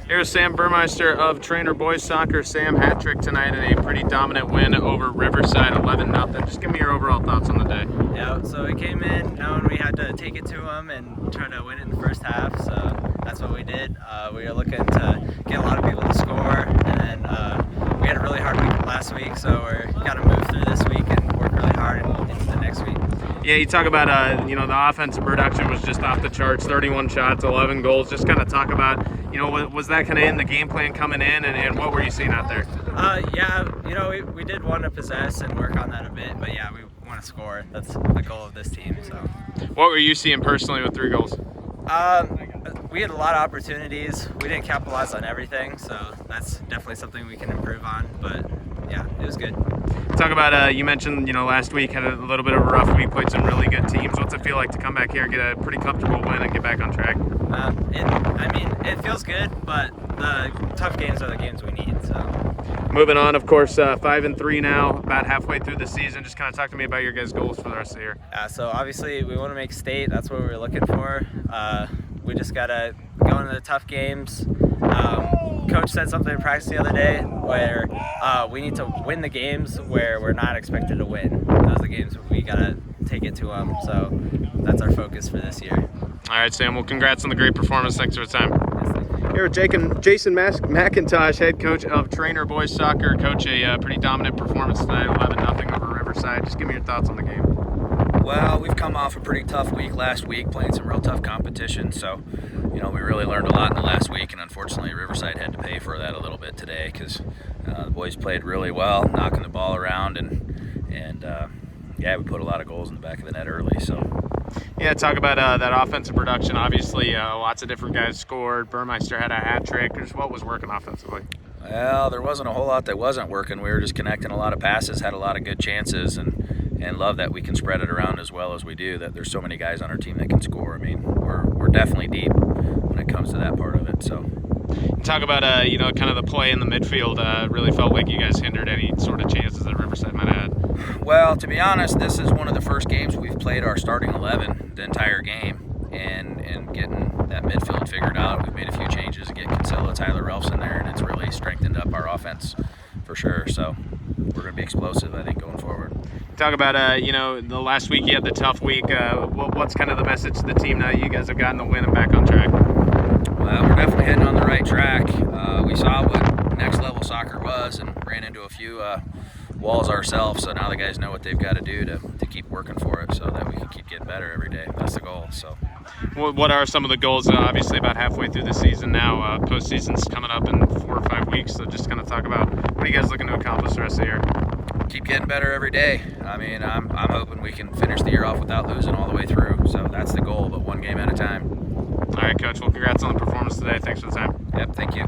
Here's Sam Burmeister of Treynor Boys Soccer. Sam, hat trick tonight in a pretty dominant win over Riverside, 11-0. Just give me your overall thoughts on the day. Yeah, so we came in knowing we had to take it to them and try to win it in the first half, so that's what we did. We were looking to get a lot of people to score, and then we had a really hard week last week, so we're got to move through this week and work really hard into the next week. Yeah, you talk about, the offensive production was just off the charts, 31 shots, 11 goals. Just kind of talk about, was that kind of in the game plan coming in, and what were you seeing out there? We did want to possess and work on that a bit, but yeah, we want to score. That's the goal of this team. So, what were you seeing personally with 3 goals? We had a lot of opportunities. We didn't capitalize on everything, so that's definitely something we can improve on. But yeah, it was good. Talk about, you mentioned, last week had a little bit of a rough week, played some really good teams. What's it feel like to come back here, get a pretty comfortable win, and get back on track? It feels good, but the tough games are the games we need. So, moving on, of course, 5-3 now, about halfway through the season. Just kind of talk to me about your guys' goals for the rest of the year. So obviously we want to make state. That's what we were looking for. We just gotta go into the tough games. Coach said something in practice the other day where we need to win the games where we're not expected to win. Those are the games where we gotta take it to them. So that's our focus for this year. All right, Sam. Well, congrats on the great performance. Thanks for the time. Here with Jason McIntosh, head coach of Treynor Boys Soccer. Coach, a pretty dominant performance tonight, 11-0 over Riverside. Just give me your thoughts on the game. Well, we've come off a pretty tough week last week, playing some real tough competition. So, we really learned a lot in the last week, and unfortunately, Riverside had to pay for that a little bit today because the boys played really well, knocking the ball around, and we put a lot of goals in the back of the net early. So. Yeah, talk about that offensive production. Obviously, lots of different guys scored. Burmeister had a hat trick. Just what was working offensively? Well, there wasn't a whole lot that wasn't working. We were just connecting a lot of passes, had a lot of good chances, and love that we can spread it around as well as we do, that there's so many guys on our team that can score. I mean, we're definitely deep when it comes to that part of it. So. Talk about, kind of the play in the midfield. Really felt like you guys hindered any sort of chances that Riverside might have had. Well, to be honest, this is one of the first games we've played our starting 11 the entire game, and getting that midfield figured out. We've made a few changes to get Kinsella, Tyler Ralphs in there, and it's really strengthened up our offense for sure. So we're going to be explosive, I think, going forward. Talk about, the last week you had the tough week. What's kind of the message to the team now that you guys have gotten the win and back on track? Well, we're definitely heading on the right track. We saw what next level soccer was and ran into a few walls ourselves. So now the guys know what they've got to do to keep working for it so that we can keep getting better every day. That's the goal. So, what are some of the goals? Obviously, about halfway through the season now. Postseason's coming up in 4 or 5 weeks. So just kind of talk about what are you guys looking to accomplish the rest of the year? Keep getting better every day. I mean, I'm hoping we can finish the year off without losing all the way through. So that's the goal, but one game at a time. All right, Coach. Well, congrats on the performance today. Thanks for the time. Yep, thank you.